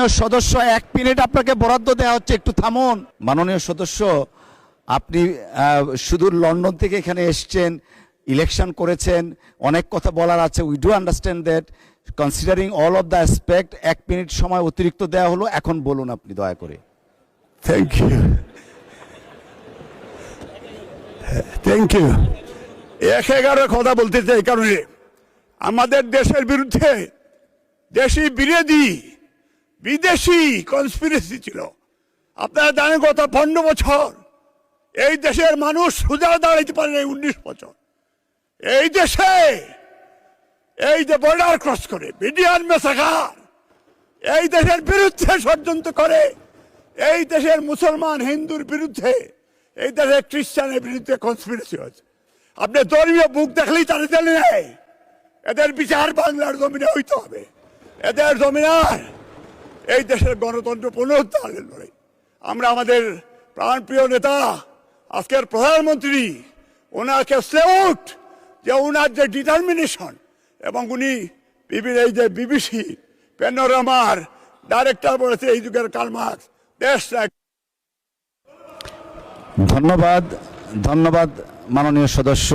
মাননীয় সদস্য 1 মিনিট আপনাকে বরাদ্দ দেওয়া হচ্ছে, একটু থামুন। মাননীয় সদস্য, আপনি শুধু লন্ডন থেকে এখানে এসছেন, ইলেকশন করেছেন, অনেক কথা বলার আছে। We do understand that, considering all of the aspect 1 minute সময় অতিরিক্ত দেওয়া হলো। এখন বলুন আপনি দয়া করে। Thank you, thank you. 1-11 কথা বলতে চাই, কারণ আমাদের দেশের বিরুদ্ধে দেশি বিরোধী বিদেশি কনস্পিরেসি ছিল। আপনারা জানেন গত 15 বছর এই দেশের মানুষ সোজা দাঁড়াইতে পারে নাই। 19 বছর এই দেশে এই যে বর্ডার ক্রস করে বিডিআর মেসাকার এই দেশের বিরুদ্ধে ষড়যন্ত্র করে, এই দেশের মুসলমান হিন্দুর বিরুদ্ধে, এই দেশের খ্রিস্টানের বিরুদ্ধে কনস্পিরেসি হয়েছে। আপনি ধর্মীয় বুক দেখলেই তারা জানে নেই এদের বিচার বাংলার জমিনে হইতে হবে। এদের জমিনার এই দেশের গণতন্ত্র পুনরুদ্ধারের লড়াই। আমরা আমাদের প্রাণপ্রিয় নেতা আজকের প্রধানমন্ত্রী, ওনাকে স্যালুট, যে ওনার যে ডিটারমিনেশন, এবং উনি এই যে বিবিসি প্যানোরামার ডাইরেক্টর বলেছে এই যুগের কার্ল মার্কস দেশ। ধন্যবাদ, ধন্যবাদ মাননীয় সদস্য।